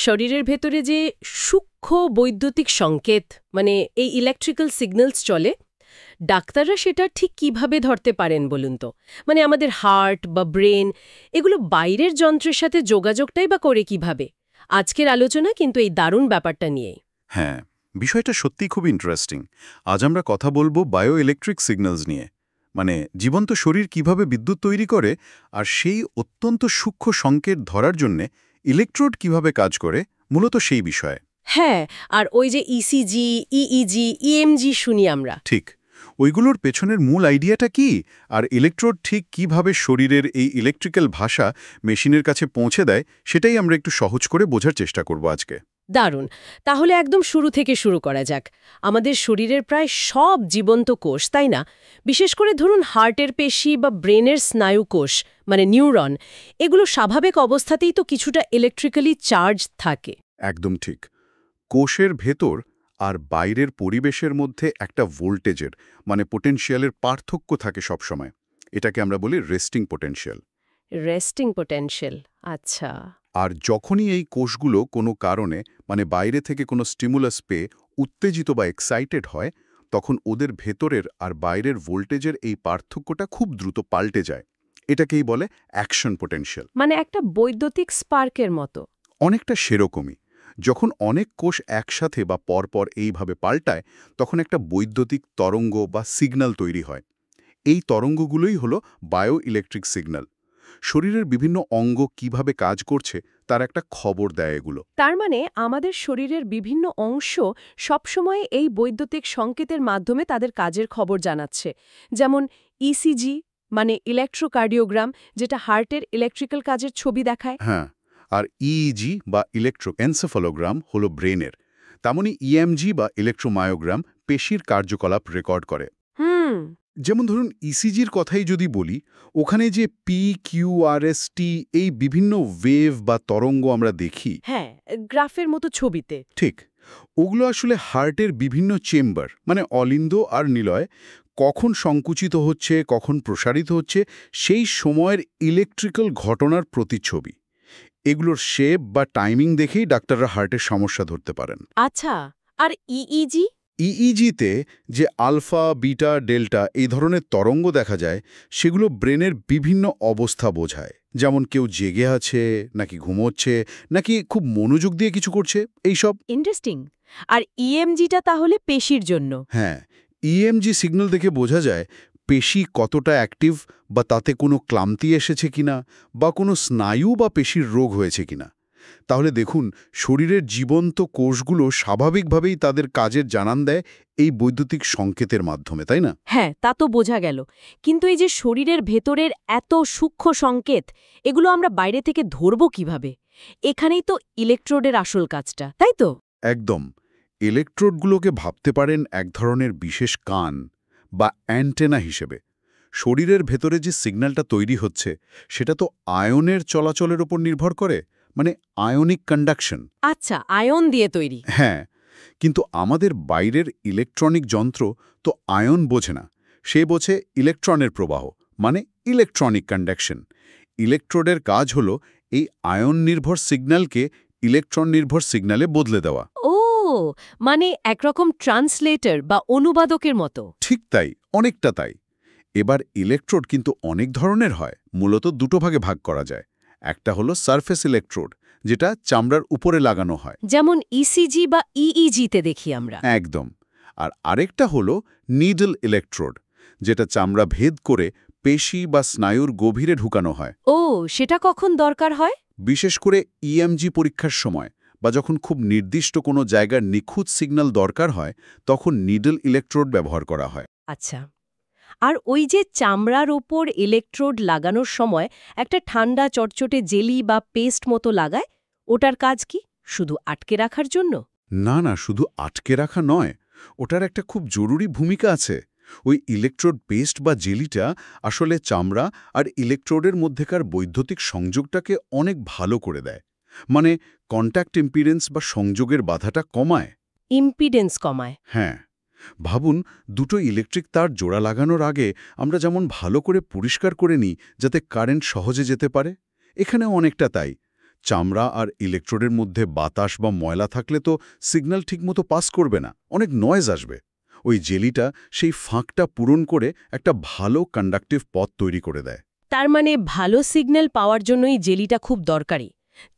শরীরের ভেতরে যে সূক্ষ্ম বৈদ্যুতিক সংকেত মানে এই ইলেকট্রিক্যাল সিগন্যালস চলে, ডাক্তাররা সেটা ঠিক কিভাবে ধরতে পারেন বলুন তো? মানে আমাদের হার্ট বা ব্রেন এগুলো বাইরের যন্ত্রের সাথে যোগাযোগটাই বা করে কিভাবে? আজকের আলোচনা কিন্তু এই দারুণ ব্যাপারটা নিয়েই। হ্যাঁ, বিষয়টা সত্যিই খুব ইন্টারেস্টিং। আজ আমরা কথা বলবো বায়ো ইলেকট্রিক সিগন্যালস নিয়ে। মানে জীবন্ত শরীর কিভাবে বিদ্যুৎ তৈরি করে, আর সেই অত্যন্ত সূক্ষ্ম সংকেত ধরার জন্যে ইলেকট্রোড কিভাবে কাজ করে, মূলত সেই বিষয়ে। হ্যাঁ, আর ওই যে ইসিজি, ইইজি, ইএমজি শুনি আমরা। ঠিক, ওইগুলোর পেছনের মূল আইডিয়াটা কি, আর ইলেকট্রোড ঠিক কিভাবে শরীরের এই ইলেকট্রিক্যাল ভাষা মেশিনের কাছে পৌঁছে দেয়, সেটাই আমরা একটু সহজ করে বোঝার চেষ্টা করব আজকে। দারুণ। তাহলে একদম শুরু থেকে শুরু করা যাক। আমাদের শরীরের প্রায় সব জীবন্ত কোষ, তাই না? বিশেষ করে ধরুন হার্টের পেশি বা ব্রেনের স্নায়ু কোষ মানে নিউরন, এগুলো স্বাভাবিক অবস্থাতেই তো কিছুটা ইলেকট্রিক্যালি চার্জ থাকে। একদম ঠিক। কোষের ভেতর আর বাইরের পরিবেশের মধ্যে একটা ভোল্টেজের মানে পোটেনশিয়ালের পার্থক্য থাকে সবসময়। এটাকে আমরা বলি রেস্টিং পোটেনশিয়াল। Resting potential. আচ্ছা। আর যখনই এই কোষগুলো কোনো কারণে মানে বাইরে থেকে কোনো স্টিমুলাস পেয়ে উত্তেজিত বা এক্সাইটেড হয়, তখন ওদের ভেতরের আর বাইরের ভোল্টেজের এই পার্থক্যটা খুব দ্রুত পাল্টে যায়। এটাকেই বলে অ্যাকশন পোটেনশিয়াল। মানে একটা বৈদ্যুতিক স্পার্কের মতো। অনেকটা সেরকমই। যখন অনেক কোষ একসাথে বা পরপর এইভাবে পাল্টায়, তখন একটা বৈদ্যুতিক তরঙ্গ বা সিগন্যাল তৈরি হয়। এই তরঙ্গগুলোই হলো বায়ো ইলেকট্রিক সিগন্যাল। শরীরের বিভিন্ন অঙ্গ কিভাবে কাজ করছে তার একটা খবর দেয় এগুলো। তার মানে আমাদের শরীরের বিভিন্ন অংশ সবসময় এই বৈদ্যুতিক সংকেতের মাধ্যমে তাদের কাজের খবর জানাচ্ছে। যেমন ইসিজি মানে ইলেকট্রোকার্ডিওগ্রাম, যেটা হার্টের ইলেকট্রিক্যাল কাজের ছবি দেখায়। হ্যাঁ, আর ইইজি বা ইলেকট্রোএনসেফালোগ্রাম হলো ব্রেনের। তেমনি ইএমজি বা ইলেকট্রোমায়োগ্রাম পেশির কার্যকলাপ রেকর্ড করে। হুম। যেমন ধরুন ইসিজির কথাই যদি বলি, ওখানে যে পি কিউআরএসটি এই বিভিন্ন ওয়েভ বা তরঙ্গ আমরা দেখি। হ্যাঁ, গ্রাফের মতো ছবিতে। ঠিক, ওগুলো আসলে হার্টের বিভিন্ন চেম্বার মানে অলিন্দ আর নিলয় কখন সংকুচিত হচ্ছে, কখন প্রসারিত হচ্ছে, সেই সময়ের ইলেকট্রিক্যাল ঘটনার প্রতিচ্ছবি। এগুলোর শেপ বা টাইমিং দেখেই ডাক্তাররা হার্টের সমস্যা ধরতে পারেন। আচ্ছা, আর ইইজি? ইইজিতে যে আলফা, বিটা, ডেল্টা এই ধরনের তরঙ্গ দেখা যায়, সেগুলো ব্রেনের বিভিন্ন অবস্থা বোঝায়। যেমন কেউ জেগে আছে, নাকি ঘুমোচ্ছে, নাকি খুব মনোযোগ দিয়ে কিছু করছে, এইসব। ইন্টারেস্টিং। আর ইএমজিটা তাহলে পেশির জন্য? হ্যাঁ, ইএমজি সিগন্যাল দেখে বোঝা যায় পেশি কতটা অ্যাক্টিভ, বা তাতে কোনো ক্লান্তি এসেছে কিনা, বা কোনো স্নায়ু বা পেশির রোগ হয়েছে কিনা। তাহলে দেখুন, শরীরের জীবন্ত কোষগুলো স্বাভাবিকভাবেই তাদের কাজের জানান দেয় এই বৈদ্যুতিক সংকেতের মাধ্যমে, তাই না? হ্যাঁ, তা তো বোঝা গেল। কিন্তু এই যে শরীরের ভেতরের এত সূক্ষ্ম সংকেত, এগুলো আমরা বাইরে থেকে ধরব কিভাবে? এখানেই তো ইলেকট্রোডের আসল কাজটা, তাই তো? একদম। ইলেকট্রোডগুলোকে ভাবতে পারেন এক ধরনের বিশেষ কান বা অ্যান্টেনা হিসেবে। শরীরের ভেতরে যে সিগন্যালটা তৈরি হচ্ছে, সেটা তো আয়নের চলাচলের উপর নির্ভর করে, মানে আয়নিক কন্ডাকশন। আচ্ছা, আয়ন দিয়ে তৈরি। হ্যাঁ, কিন্তু আমাদের বাইরের ইলেকট্রনিক যন্ত্র তো আয়ন বোঝে না। সে বোঝে ইলেকট্রনের প্রবাহ, মানে ইলেকট্রনিক কন্ডাকশন। ইলেকট্রোডের কাজ হলো এই আয়ন নির্ভর সিগন্যালকে ইলেকট্রন নির্ভর সিগন্যালে বদলে দেওয়া। ও, মানে একরকম ট্রান্সলেটর বা অনুবাদকের মতো। ঠিক তাই, অনেকটা তাই। এবার ইলেকট্রোড কিন্তু অনেক ধরনের হয়, মূলত দুটো ভাগে ভাগ করা যায়। একটা হলো সারফেস ইলেকট্রোড, যেটা চামড়ার উপরে লাগানো হয়। যেমন ইসিজি বা ইইজিতে দেখি আমরা। একদম। আর আরেকটা হলো নিডল ইলেকট্রোড, যেটা চামড়া ভেদ করে পেশি বা স্নায়ুর গভীরে ঢুকানো হয়। ও, সেটা কখন দরকার হয়? বিশেষ করে ইএমজি পরীক্ষার সময়, বা যখন খুব নির্দিষ্ট কোনো জায়গার নিখুঁত সিগন্যাল দরকার হয়, তখন নিডল ইলেকট্রোড ব্যবহার করা হয়। আচ্ছা। আর ওই যে চামড়ার ওপর ইলেকট্রোড লাগানোর সময় একটা ঠান্ডা চটচটে জেলি বা পেস্ট মতো লাগায়, ওটার কাজ কি? শুধু আটকে রাখার জন্য? না না, শুধু আটকে রাখা নয়, ওটার একটা খুব জরুরি ভূমিকা আছে। ওই ইলেকট্রোড পেস্ট বা জেলিটা আসলে চামড়া আর ইলেকট্রোডের মধ্যেকার বৈদ্যুতিক সংযোগটাকে অনেক ভালো করে দেয়। মানে কন্ট্যাক্ট ইম্পিডেন্স বা সংযোগের বাধাটা কমায়। ইম্পিডেন্স কমায়? হ্যাঁ, ভাবুন, দুটো ইলেকট্রিক তার জোড়া লাগানোর আগে আমরা যেমন ভালো করে পরিষ্কার করে নিই যাতে কারেন্ট সহজে যেতে পারে, এখানেও অনেকটা তাই। চামড়া আর ইলেকট্রোডের মধ্যে বাতাস বা ময়লা থাকলে তো সিগন্যাল ঠিকমতো পাস করবে না, অনেক নয়েজ আসবে। ওই জেলিটা সেই ফাঁকটা পূরণ করে একটা ভালো কন্ডাক্টিভ পথ তৈরি করে দেয়। তার মানে ভালো সিগন্যাল পাওয়ার জন্যই জেলিটা খুব দরকারি।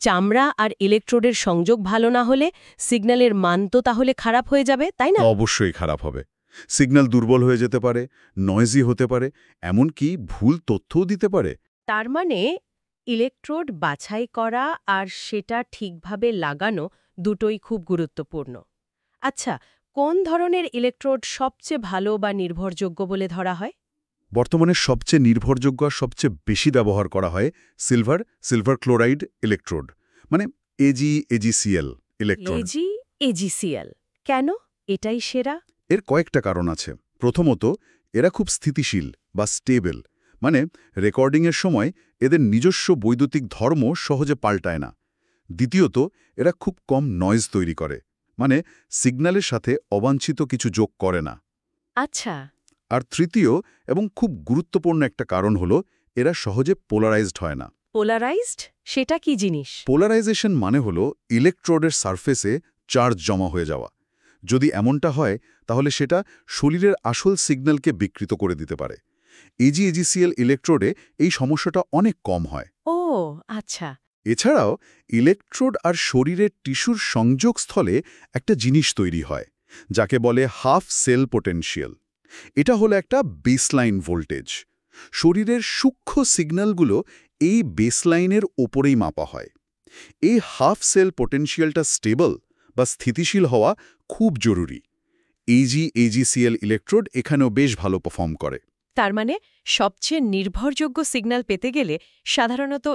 চামড়া আর ইলেকট্রোডের সংযোগ ভালো না হলে সিগন্যালের মান তো তাহলে খারাপ হয়ে যাবে, তাই না? অবশ্যই খারাপ হবে। সিগন্যাল দুর্বল হয়ে যেতে পারে, নয়েজি হতে পারে, এমনকি ভুল তথ্যও দিতে পারে। তার মানে ইলেকট্রোড বাছাই করা আর সেটা ঠিকভাবে লাগানো দুটোই খুব গুরুত্বপূর্ণ। আচ্ছা, কোন ধরনের ইলেকট্রোড সবচেয়ে ভালো বা নির্ভরযোগ্য বলে ধরা হয়? বর্তমানে সবচেয়ে নির্ভরযোগ্য আর সবচেয়ে বেশি ব্যবহার করা হয় সিলভার ক্লোরাইড ইলেকট্রোড, মানে এজিসিএল ইলেকট্রোড। এজিসিএল কেন এটাই সেরা? এর কয়েকটা কারণ আছে। প্রথমত, এরা খুব স্থিতিশীল বা স্টেবল, মানে রেকর্ডিংয়ের সময় এদের নিজস্ব বৈদ্যুতিক ধর্ম সহজে পাল্টায় না। দ্বিতীয়ত, এরা খুব কম নয়েজ তৈরি করে, মানে সিগন্যালের সাথে অবাঞ্ছিত কিছু যোগ করে না। আচ্ছা। আর তৃতীয় এবং খুব গুরুত্বপূর্ণ একটা কারণ হলো এরা সহজে পোলারাইজড হয় না। পোলারাইজড সেটা কি জিনিস? পোলারাইজেশন মানে হলো ইলেকট্রোডের সারফেসে চার্জ জমা হয়ে যাওয়া। যদি এমনটা হয় তাহলে সেটা শরীরের আসল সিগন্যালকে বিকৃত করে দিতে পারে। এজিসিএল ইলেকট্রোডে এই সমস্যাটা অনেক কম হয়। ও আচ্ছা। এছাড়াও ইলেকট্রোড আর শরীরের টিস্যুর সংযোগস্থলে একটা জিনিস তৈরি হয়, যাকে বলে হাফ সেল পোটেনশিয়াল। এটা হলো একটা বেসলাইন ভোল্টেজ। শরীরের সূক্ষ্ম সিগন্যালগুলো এই বেসলাইনের ওপরেই মাপা হয়। এই হাফ সেল পোটেনশিয়ালটা স্টেবল বা স্থিতিশীল হওয়া খুব জরুরি। এজিসিএল ইলেকট্রোড এখানেও বেশ ভালো পারফর্ম করে। তার মানে সবচেয়ে নির্ভরযোগ্য সিগন্যাল পেতে গেলে সাধারণত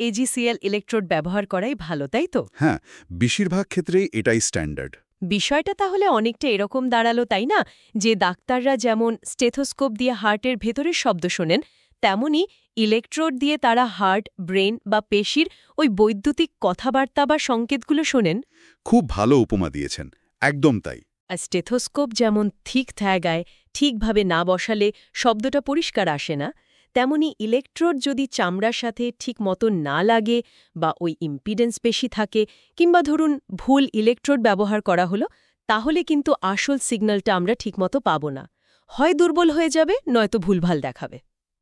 এজিসিএল ইলেকট্রোড ব্যবহার করাই ভালো, তাই তো? হ্যাঁ, বেশিরভাগ ক্ষেত্রেই এটাই স্ট্যান্ডার্ড। বিষয়টা তাহলে অনেকটা এরকম দাঁড়ালো, তাই না, যে ডাক্তাররা যেমন স্টেথোস্কোপ দিয়ে হার্টের ভেতরের শব্দ শোনেন, তেমনি ইলেকট্রোড দিয়ে তারা হার্ট, ব্রেন বা পেশির ওই বৈদ্যুতিক কথাবার্তা বা সংকেতগুলো শোনেন। খুব ভালো উপমা দিয়েছেন, একদম তাই। আর স্টেথোস্কোপ যেমন ঠিক জায়গায় ঠিকভাবে না বসালে শব্দটা পরিষ্কার আসে না, তেমনি ইলেকট্রোড যদি চামড়ার সাথে ঠিক মতো না লাগে বা ওই ইম্পিডেন্স বেশি থাকে কিংবা ধরুন ভুল ইলেকট্রোড ব্যবহার করা হলো, তাহলে কিন্তু আসল সিগন্যালটা আমরা ঠিকমতো পাব না। হয় দুর্বল হয়ে যাবে, নয়তো ভুলভাল দেখাবে।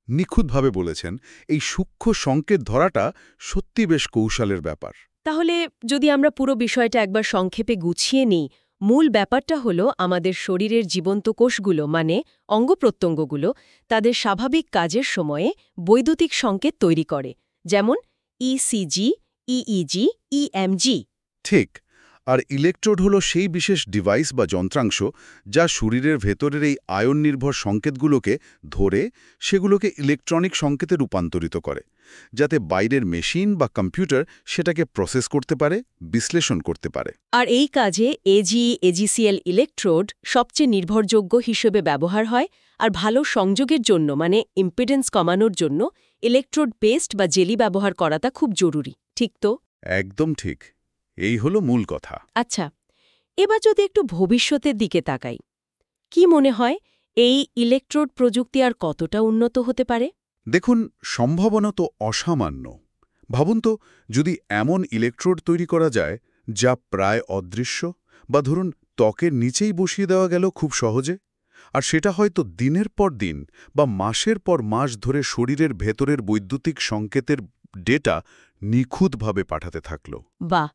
নিখুঁতভাবে বলেছেন। এই সূক্ষ্ম সংকেত ধরাটা সত্যি বেশ কৌশলের ব্যাপার। তাহলে যদি আমরা পুরো বিষয়টা একবার সংক্ষেপে গুছিয়ে নিই, মূল ব্যাপারটা হলো আমাদের শরীরের জীবন্ত কোষগুলো মানে অঙ্গপ্রত্যঙ্গগুলো তাদের স্বাভাবিক কাজের সময়ে বৈদ্যুতিক সংকেত তৈরি করে, যেমন ইসিজি, ইইজি, ইএমজি। ঠিক। আর ইলেকট্রোড হলো সেই বিশেষ ডিভাইস বা যন্ত্রাংশ যা শরীরের ভেতরের এই আয়ন নির্ভর সংকেতগুলোকে ধরে সেগুলোকে ইলেকট্রনিক সংকেতে রূপান্তরিত করে, যাতে বাইরের মেশিন বা কম্পিউটার সেটাকে প্রসেস করতে পারে, বিশ্লেষণ করতে পারে। আর এই কাজে এজিসিএল ইলেকট্রোড সবচেয়ে নির্ভরযোগ্য হিসেবে ব্যবহার হয়। আর ভালো সংযোগের জন্য মানে ইম্পিডেন্স কমানোর জন্য ইলেকট্রোড পেস্ট বা জেলি ব্যবহার করাটা খুব জরুরি, ঠিক তো? একদম ঠিক। এই হলো মূল কথা। আচ্ছা, এবার যদি একটু ভবিষ্যতের দিকে তাকাই, কি মনে হয় এই ইলেকট্রোড প্রযুক্তি আর কতটা উন্নত হতে পারে? দেখুন, সম্ভাবনা তো অসামান্য। ভাবুন তো, যদি এমন ইলেকট্রোড তৈরি করা যায় যা প্রায় অদৃশ্য, বা ধরুন ত্বকের নিচেই বসিয়ে দেওয়া গেল খুব সহজে, আর সেটা হয়তো দিনের পর দিন বা মাসের পর মাস ধরে শরীরের ভেতরের বৈদ্যুতিক সংকেতের ডেটা নিখুঁতভাবে পাঠাতে থাকল। বাহ,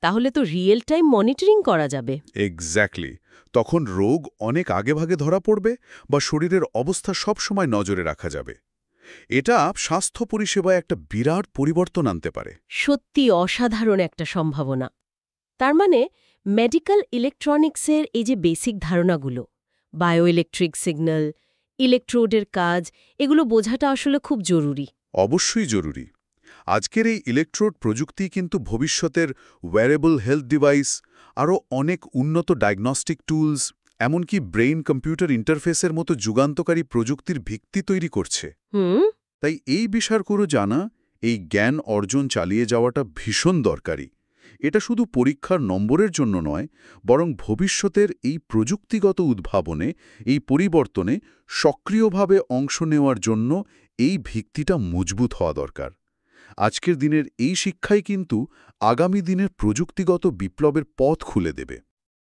তাহলে তো রিয়েল টাইম মনিটরিং করা যাবে। এক্স্যাক্টলি। তখন রোগ অনেক আগেভাগে ধরা পড়বে বা শরীরের অবস্থা সবসময় নজরে রাখা যাবে। এটা স্বাস্থ্য পরিষেবায় একটা বিরাট পরিবর্তন আনতে পারে। সত্যি অসাধারণ একটা সম্ভাবনা। তার মানে মেডিকেল ইলেকট্রনিক্সের এই যে বেসিক ধারণাগুলো, বায়োইলেকট্রিক সিগন্যাল, ইলেকট্রোডের কাজ, এগুলো বোঝাটা আসলে খুব জরুরি। অবশ্যই জরুরি। আজকের এই ইলেকট্রোড প্রযুক্তি কিন্তু ভবিষ্যতের ওয়্যারেবল হেলথ ডিভাইস, আরও অনেক উন্নত ডায়াগনস্টিক টুলস, এমনকি ব্রেইন কম্পিউটার ইন্টারফেসের মতো যুগান্তকারী প্রযুক্তির ভিত্তি তৈরি করছে। তাই এই বিষয়গুলো জানা, এই জ্ঞান অর্জন চালিয়ে যাওয়াটা ভীষণ দরকারি। এটা শুধু পরীক্ষার নম্বরের জন্য নয়, বরং ভবিষ্যতের এই প্রযুক্তিগত উদ্ভাবনে, এই পরিবর্তনে সক্রিয়ভাবে অংশ নেওয়ার জন্য এই ভিত্তিটা মজবুত হওয়া দরকার। আজকের দিনের এই শিক্ষাই কিন্তু আগামী দিনের প্রযুক্তিগত বিপ্লবের পথ খুলে দেবে।